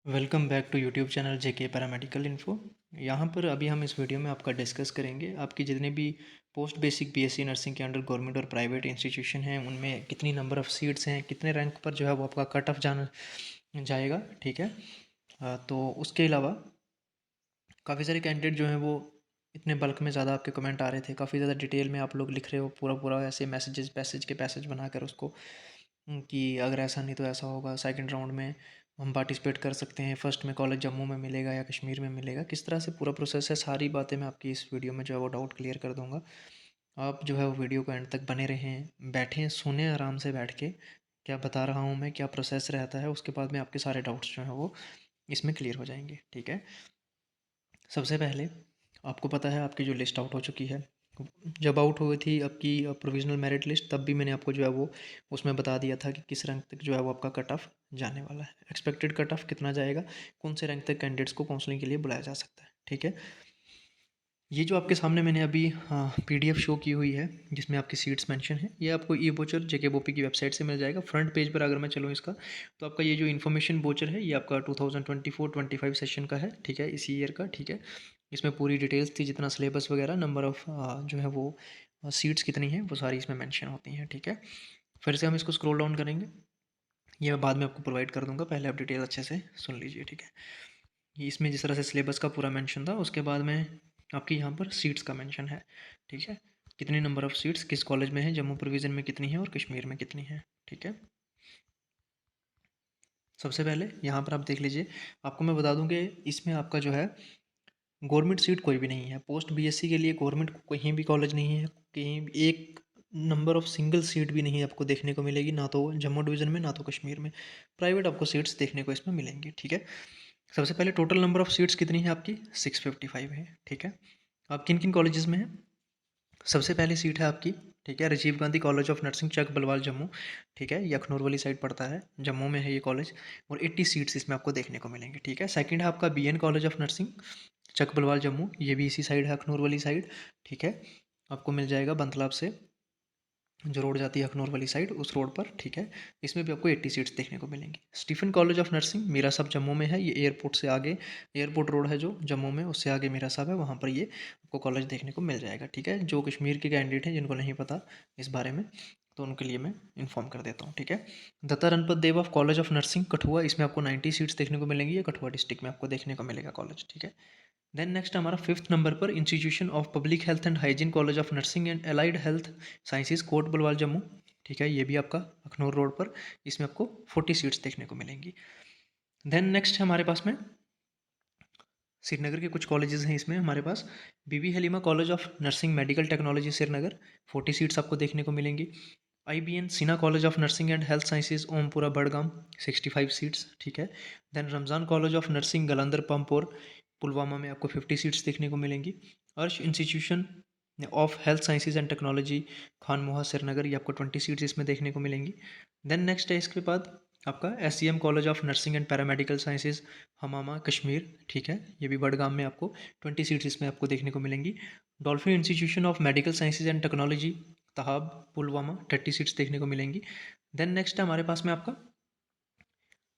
Welcome back to YouTube channel JK paramedical info. यहाँ पर अभी हम इस वीडियो में आपका डिस्कस करेंगे आपकी जितने भी पोस्ट बेसिक बीएससी नर्सिंग के अंडर गवर्नमेंट और प्राइवेट इंस्टीट्यूशन हैं उनमें कितनी नंबर ऑफ़ सीट्स हैं, कितने रैंक पर जो है वो आपका कट ऑफ जाएगा। ठीक है। तो उसके अलावा काफ़ी सारे कैंडिडेट जो हैं वो इतने बल्क में ज़्यादा आपके कमेंट आ रहे थे, काफ़ी ज़्यादा डिटेल में आप लोग लिख रहे हो, पूरा पूरा ऐसे मैसेजेस पैसेज के पैसेज बनाकर उसको कि अगर ऐसा नहीं तो ऐसा होगा, सेकंड राउंड में हम पार्टिसिपेट कर सकते हैं, फर्स्ट में कॉलेज जम्मू में मिलेगा या कश्मीर में मिलेगा, किस तरह से पूरा प्रोसेस है, सारी बातें मैं आपकी इस वीडियो में जो है वो डाउट क्लियर कर दूंगा। आप जो है वो वीडियो को एंड तक बने रहें, बैठें सुने आराम से बैठ के, क्या बता रहा हूँ मैं, क्या प्रोसेस रहता है, उसके बाद में आपके सारे डाउट्स जो हैं वो इसमें क्लियर हो जाएंगे। ठीक है। सबसे पहले आपको पता है आपकी जो लिस्ट आउट हो चुकी है, जब आउट हुई थी आपकी प्रोविज़नल मेरिट लिस्ट, तब भी मैंने आपको जो है वो उसमें बता दिया था कि किस रैंक तक जो है वो आपका कट ऑफ जाने वाला है, एक्सपेक्टेड कट ऑफ कितना जाएगा, कौन से रैंक तक कैंडिडेट्स को काउंसलिंग के लिए बुलाया जा सकता है। ठीक है। ये जो आपके सामने मैंने अभी पीडीएफ शो की हुई है जिसमें आपकी सीट्स मेंशन है, ये आपको ई बोचर जेके बोपी की वेबसाइट से मिल जाएगा। फ्रंट पेज पर अगर मैं चलूँ इसका, तो आपका ये जो इन्फॉर्मेशन बोचर है ये आपका 2024-25 सेशन का है। ठीक है, इसी ईयर का। ठीक है। इसमें पूरी डिटेल्स थी, जितना सिलेबस वगैरह, नंबर ऑफ़ जो है वो सीट्स कितनी हैं वो सारी इसमें मेंशन होती हैं। ठीक है। फिर से हम इसको स्क्रॉल डाउन करेंगे, ये मैं बाद में आपको प्रोवाइड कर दूंगा, पहले आप डिटेल अच्छे से सुन लीजिए। ठीक है। ये इसमें जिस तरह से सिलेबस का पूरा मेंशन था, उसके बाद में आपकी यहाँ पर सीट्स का मेंशन है। ठीक है। कितनी नंबर ऑफ़ सीट्स किस कॉलेज में है, जम्मू प्रोविज़न में कितनी है और कश्मीर में कितनी है। ठीक है। सबसे पहले यहाँ पर आप देख लीजिए, आपको मैं बता दूं कि इसमें आपका जो है गवर्नमेंट सीट कोई भी नहीं है। पोस्ट बीएससी के लिए गवर्नमेंट कहीं भी कॉलेज नहीं है, कहीं भी एक नंबर ऑफ सिंगल सीट भी नहीं आपको देखने को मिलेगी, ना तो जम्मू डिवीज़न में ना तो कश्मीर में। प्राइवेट आपको सीट्स देखने को इसमें मिलेंगी। ठीक है। सबसे पहले टोटल नंबर ऑफ सीट्स कितनी है आपकी, 655 है। ठीक है। आप किन किन कॉलेजेस में हैं, सबसे पहली सीट है आपकी, ठीक है, Rajiv Gandhi college of nursing Chak Balwal Jammu. ठीक है, ये अखनूर वाली साइड पड़ता है, जम्मू में है ये कॉलेज, और 80 सीट्स इसमें आपको देखने को मिलेंगी। ठीक है। सेकंड है आपका BN college of nursing Chak Balwal Jammu, ये भी इसी साइड है, अखनूर वाली साइड। ठीक है। आपको मिल जाएगा बंतलाब से जो रोड जाती है अखनूर वाली साइड, उस रोड पर। ठीक है। इसमें भी आपको 80 सीट्स देखने को मिलेंगी। Stephen college of nursing Meera Sahib Jammu में है, ये एयरपोर्ट से आगे, एयरपोर्ट रोड है जो जम्मू में, उससे आगे मीरा साहब है, वहाँ पर ये आपको कॉलेज देखने को मिल जाएगा। ठीक है। जो कश्मीर के कैंडिडेट हैं जिनको नहीं पता इस बारे में, तो उनके लिए मैं इन्फॉर्म कर देता हूँ। ठीक है। Datta Ranpat Dev of college of nursing Kathua, इसमें आपको 90 सीट्स देखने को मिलेंगी, ये कठुआ डिस्ट्रिक्ट में आपको देखने को मिलेगा कॉलेज। ठीक है। देन नेक्स्ट हमारा फिफ्थ नंबर पर institution of public health and hygiene college of nursing and allied health sciences Kot Balwal Jammu. ठीक है। ये भी आपका अखनूर रोड पर, इसमें आपको 40 सीट्स देखने को मिलेंगी। देन नेक्स्ट है हमारे पास में श्रीनगर के कुछ कॉलेजेस हैं इसमें हमारे पास, Bibi Halima college of nursing medical technology Srinagar, 40 seats आपको देखने को मिलेंगी। IBN Sinha college of nursing and health sciences Ompura Budgam, 65 seats. ठीक है। Then Ramzan college of nursing Galandar Pampore Pulwama में आपको 50 सीट्स देखने को मिलेंगी। Arsh institution of health sciences and technology Khanmoh Srinagar, ये आपको 20 सीट्स इसमें देखने को मिलेंगी। देन नेक्स्ट है इसके बाद आपका SCM college of nursing and paramedical sciences Hamama Kashmir. ठीक है। ये भी बडगाम में आपको 20 सीट्स इसमें आपको देखने को मिलेंगी। Dolphin institution of medical sciences and technology Tahab Pulwama, 30 seats देखने को मिलेंगी। देन नेक्स्ट है हमारे पास में आपका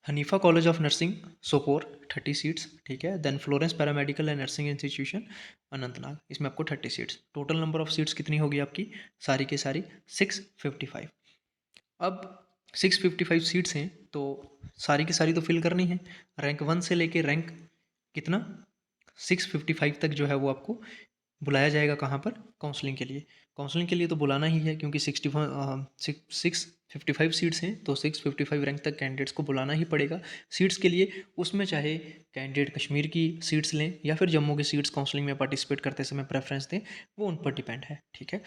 Hanifa college of nursing Sopore, 30 seats. ठीक है। Then Florence paramedical and nursing institution Anantnag, इसमें आपको 30 seats. Total number of seats कितनी होगी आपकी, सारी की सारी 655। अब 655 सीट्स हैं तो सारी की सारी तो फिल करनी है, रैंक 1 से लेके रैंक कितना 655 तक जो है वो आपको बुलाया जाएगा। कहाँ पर, काउंसलिंग के लिए। काउंसलिंग के लिए तो बुलाना ही है, क्योंकि 655 सीट्स हैं तो 655 रैंक तक कैंडिडेट्स को बुलाना ही पड़ेगा सीट्स के लिए। उसमें चाहे कैंडिडेट कश्मीर की सीट्स लें या फिर जम्मू की सीट्स काउंसलिंग में पार्टिसिपेट करते समय प्रेफरेंस दें, वो उन पर डिपेंड है। ठीक है।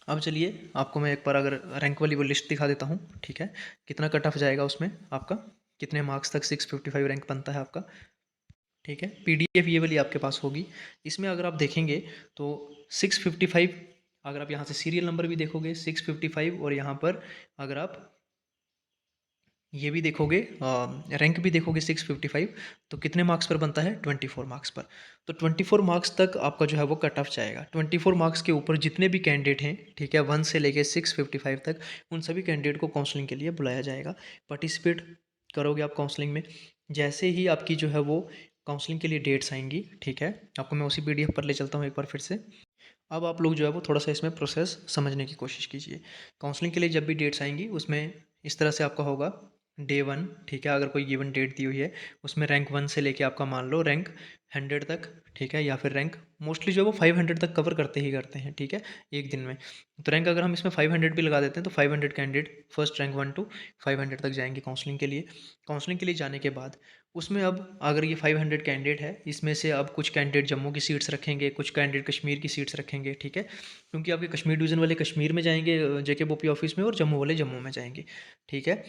अब चलिए आपको मैं एक बार अगर रैंक वाली वो लिस्ट दिखा देता हूँ। ठीक है। कितना कट ऑफ जाएगा उसमें आपका, कितने मार्क्स तक 655 रैंक बनता है आपका। ठीक है। पीडीएफ ये वाली आपके पास होगी। इसमें अगर आप देखेंगे तो 655, अगर आप यहाँ से सीरियल नंबर भी देखोगे 655, और यहाँ पर अगर आप ये भी देखोगे रैंक भी देखोगे 655, तो कितने मार्क्स पर बनता है, 24 मार्क्स पर। तो 24 मार्क्स तक आपका जो है वो कट ऑफ जाएगा। 24 मार्क्स के ऊपर जितने भी कैंडिडेट हैं, ठीक है, 1 से लेके 655 तक, उन सभी कैंडिडेट को काउंसलिंग के लिए बुलाया जाएगा। पार्टिसिपेट करोगे आप काउंसलिंग में, जैसे ही आपकी जो है वो काउंसलिंग के लिए डेट्स आएंगी, ठीक है, आपको मैं उसी पीडीएफ पर ले चलता हूँ एक बार फिर से। अब आप लोग जो है वो थोड़ा सा इसमें प्रोसेस समझने की कोशिश कीजिए। काउंसलिंग के लिए जब भी डेट्स आएंगी उसमें इस तरह से आपका होगा, डे वन, ठीक है, अगर कोई गिवन डेट दी हुई है उसमें रैंक वन से लेके आपका मान लो रैंक 100 तक, ठीक है, या फिर रैंक मोस्टली जो है वो 500 तक कवर करते ही करते हैं, ठीक है, एक दिन में। तो रैंक अगर हम इसमें 500 भी लगा देते हैं तो 500 कैंडिडेट फर्स्ट रैंक 1 टू 500 तक जाएंगे काउंसलिंग के लिए। काउंसलिंग के लिए जाने के बाद उसमें अब अगर ये 500 कैंडिडेट है, इसमें से अब कुछ कैंडिडेट जम्मू की सीट्स रखेंगे, कुछ कैंडिडेट कश्मीर की सीट्स रखेंगे, ठीक है, क्योंकि आपके कश्मीर डिवीज़न वाले कश्मीर में जाएंगे जेके बोपी ऑफिस में, और जम्मू वाले जम्मू में जाएंगे, ठीक है।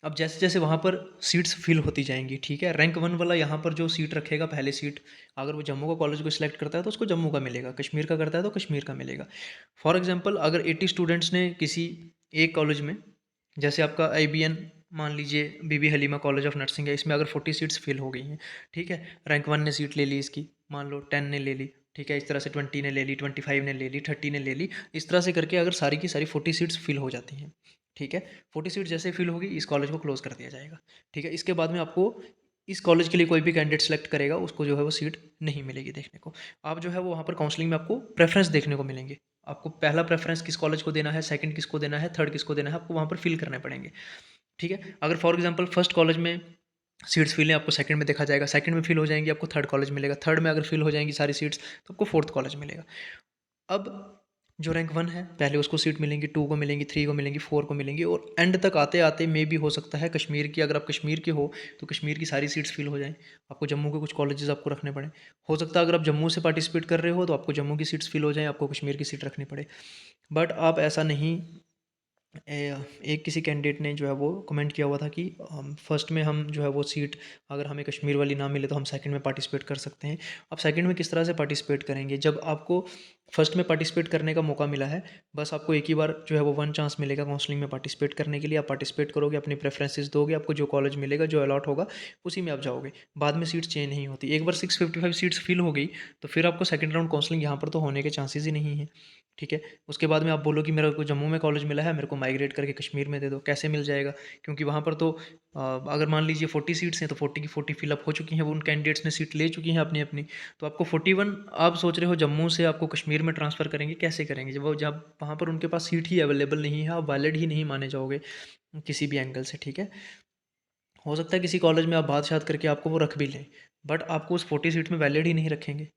अब जैसे जैसे वहाँ पर सीट्स फिल होती जाएंगी, ठीक है, रैंक वन वाला यहाँ पर जो सीट रखेगा पहले सीट, अगर वो जम्मू का कॉलेज को सिलेक्ट करता है तो उसको जम्मू का मिलेगा, कश्मीर का करता है तो कश्मीर का मिलेगा। फॉर एग्जांपल अगर 80 स्टूडेंट्स ने किसी एक कॉलेज में, जैसे आपका IBN मान लीजिए, बीबी हलीमा कॉलेज ऑफ नर्सिंग है, इसमें अगर 40 सीट्स फिल हो गई हैं, ठीक है, रैंक वन ने सीट ले ली इसकी, मान लो 10 ने ले ली, ठीक है, इस तरह से 20 ने ले ली, 25 ने ले ली, 30 ने ले ली, इस तरह से करके अगर सारी की सारी 40 सीट्स फिल हो जाती हैं, ठीक है, 40 सीट जैसे फिल होगी इस कॉलेज को क्लोज कर दिया जाएगा, ठीक है। इसके बाद में आपको इस कॉलेज के लिए कोई भी कैंडिडेट सेलेक्ट करेगा उसको जो है वो सीट नहीं मिलेगी देखने को। आप जो है वो वहाँ पर काउंसलिंग में आपको प्रेफरेंस देखने को मिलेंगे, आपको पहला प्रेफरेंस किस कॉलेज को देना है, सेकंड किसको देना है, थर्ड किसको देना है, आपको वहाँ पर फिल करने पड़ेंगे, ठीक है। अगर फॉर एग्जांपल फर्स्ट कॉलेज में सीट्स फिल है, आपको सेकंड में देखा जाएगा, सेकंड में फिल हो जाएंगी आपको थर्ड कॉलेज मिलेगा, थर्ड में अगर फिल हो जाएंगी सारी सीट्स तो आपको फोर्थ कॉलेज मिलेगा। अब जो रैंक वन है पहले उसको सीट मिलेंगी, टू को मिलेंगी, थ्री को मिलेंगी, फोर को मिलेंगी, और एंड तक आते आते मे भी हो सकता है कश्मीर की, अगर आप कश्मीर के हो तो कश्मीर की सारी सीट्स फिल हो जाएं, आपको जम्मू के कुछ कॉलेजेस आपको रखने पड़े। हो सकता है अगर आप जम्मू से पार्टिसिपेट कर रहे हो तो आपको जम्मू की सीट्स फिल हो जाएं, आपको कश्मीर की सीट रखनी पड़े। बट आप ऐसा नहीं, एक किसी कैंडिडेट ने जो है वो कमेंट किया हुआ था कि फर्स्ट में हम जो है वो सीट अगर हमें कश्मीर वाली ना मिले तो हम सेकंड में पार्टिसिपेट कर सकते हैं। अब सेकंड में किस तरह से पार्टिसिपेट करेंगे, जब आपको फर्स्ट में पार्टिसिपेट करने का मौका मिला है, बस आपको एक ही बार जो है वो वन चांस मिलेगा काउंसलिंग में पार्टिसिपेट करने के लिए। आप पार्टिसिपेट करोगे, अपनी प्रेफरेंसेस दोगे, आपको जो कॉलेज मिलेगा, जो अलॉट होगा उसी में आप जाओगे, बाद में सीट्स चेंज नहीं होती। एक बार 655 सीट्स फिल हो गई तो फिर आपको सेकंड राउंड काउंसलिंग यहाँ पर तो होने के चांसेस ही नहीं है, ठीक है। उसके बाद में आप बोलो कि मेरे को जम्मू में कॉलेज मिला है, मेरे को माइग्रेट करके कश्मीर में दे दो, कैसे मिल जाएगा, क्योंकि वहाँ पर तो अगर मान लीजिए 40 सीट्स हैं तो 40 की 40 फिलअप हो चुकी हैं, वो उन कैंडिडेट्स ने सीट ले चुकी हैं अपनी अपनी, तो आपको 41 आप सोच रहे हो जम्मू से आपको कश्मीर में ट्रांसफ़र करेंगे, कैसे करेंगे जब वो, जब वहाँ पर उनके पास सीट ही अवेलेबल नहीं है, आप वैलिड ही नहीं माने जाओगे किसी भी एंगल से, ठीक है। हो सकता है किसी कॉलेज में आप बात शात करके आपको वो रख भी लें, बट आपको उस 40 सीट में वैलिड ही नहीं रखेंगे।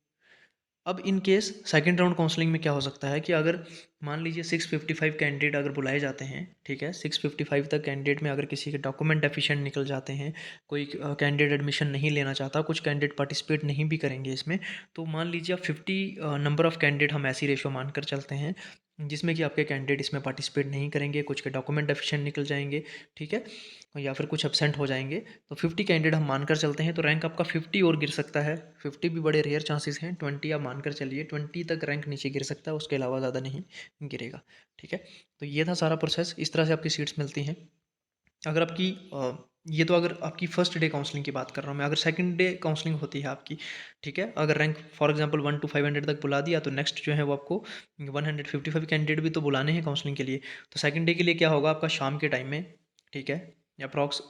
अब in case second round counselling में क्या हो सकता है कि अगर मान लीजिए 655 कैंडिडेट अगर बुलाए जाते हैं, ठीक है, 655 तक कैंडिडेट में अगर किसी के डॉक्यूमेंट डेफिशिएंट निकल जाते हैं, कोई कैंडिडेट एडमिशन नहीं लेना चाहता, कुछ कैंडिडेट पार्टिसिपेट नहीं भी करेंगे इसमें, तो मान लीजिए आप 50 नंबर ऑफ़ कैंडिडेट हम ऐसी रेशो मानकर चलते हैं जिसमें कि आपके कैंडिडेट इसमें पार्टिसिपेट नहीं करेंगे, कुछ के डॉक्यूमेंट डेफिशिएंट निकल जाएंगे, ठीक है, या फिर कुछ एब्सेंट हो जाएंगे, तो 50 कैंडिडेट हम मानकर चलते हैं तो रैंक आपका 50 और गिर सकता है। 50 भी बड़े रेयर चांसेस हैं, 20 आप मानकर चलिए, 20 तक रैंक नीचे गिर सकता है, उसके अलावा ज़्यादा नहीं गिरेगा, ठीक है। तो ये था सारा प्रोसेस, इस तरह से आपकी सीट्स मिलती हैं। अगर आपकी ये तो अगर आपकी फर्स्ट डे काउंसलिंग की बात कर रहा हूँ मैं, अगर सेकंड डे काउंसलिंग होती है आपकी, ठीक है, अगर रैंक फॉर एग्जांपल 1 टू 500 तक बुला दिया तो नेक्स्ट जो है वो आपको 155 कैंडिडेट भी तो बुलाने हैं काउंसलिंग के लिए। तो सेकंड डे के लिए क्या होगा आपका शाम के टाइम में, ठीक है, अप्रॉक्स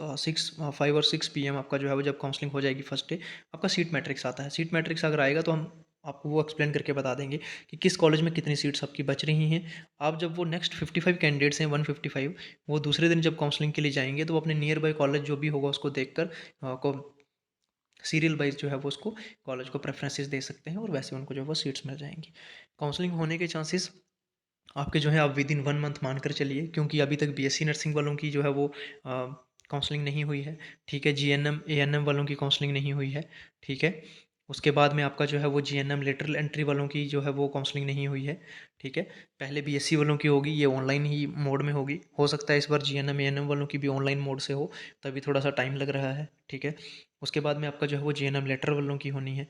5 और 6 PM आपका जो है वो जब काउंसलिंग हो जाएगी फर्स्ट डे, आपका सीट मैट्रिक्स आता है। सीट मैट्रिक्स अगर आएगा तो हम आपको वो एक्सप्लेन करके बता देंगे कि किस कॉलेज में कितनी सीट्स आपकी बच रही हैं। आप जब वो नेक्स्ट 55 कैंडिडेट्स हैं 155, वो दूसरे दिन जब काउंसलिंग के लिए जाएंगे तो वो अपने नियर बाय कॉलेज जो भी होगा उसको देखकर को सीरियल वाइज जो है वो उसको कॉलेज को प्रेफरेंसेस दे सकते हैं और वैसे उनको जो है वो सीट्स मिल जाएंगी। काउंसलिंग होने के चांसेस आपके जो है आप विद इन 1 मंथ मानकर चलिए, क्योंकि अभी तक BSc नर्सिंग वालों की जो है वो काउंसलिंग नहीं हुई है, ठीक है, GNM ANM वालों की काउंसलिंग नहीं हुई है, ठीक है। उसके बाद में आपका जो है वो GNM लेटरल एंट्री वालों की जो है वो काउंसलिंग नहीं हुई है, ठीक है। पहले BSc वालों की होगी, ये ऑनलाइन ही मोड में होगी, हो सकता है इस बार GNM ANM वालों की भी ऑनलाइन मोड से हो, तभी थोड़ा सा टाइम लग रहा है, ठीक है। उसके बाद में आपका जो है वो GNM लेटर वालों की होनी है।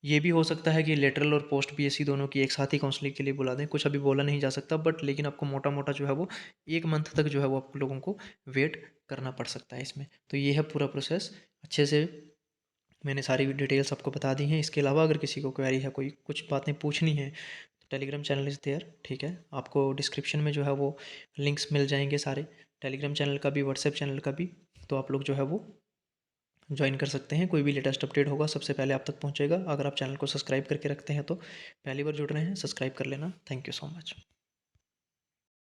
ये भी हो सकता है कि लेटरल और पोस्ट BSc दोनों की एक साथ ही काउंसलिंग के लिए बुला दें, कुछ अभी बोला नहीं जा सकता, बट लेकिन आपको मोटा मोटा जो है वो 1 मंथ तक जो है वो आप लोगों को वेट करना पड़ सकता है इसमें। तो ये है पूरा प्रोसेस, अच्छे से मैंने सारी डिटेल्स आपको बता दी हैं। इसके अलावा अगर किसी को क्वेरी है, कोई कुछ बातें पूछनी है, तो टेलीग्राम चैनल इज़ देयर, ठीक है, आपको डिस्क्रिप्शन में जो है वो लिंक्स मिल जाएंगे सारे, टेलीग्राम चैनल का भी, व्हाट्सएप चैनल का भी, तो आप लोग जो है वो ज्वाइन कर सकते हैं। कोई भी लेटेस्ट अपडेट होगा सबसे पहले आप तक पहुँचेगा। अगर आप चैनल को सब्सक्राइब करके रखते हैं तो पहली बार जुड़ रहे हैं, सब्सक्राइब कर लेना। Thank you so much.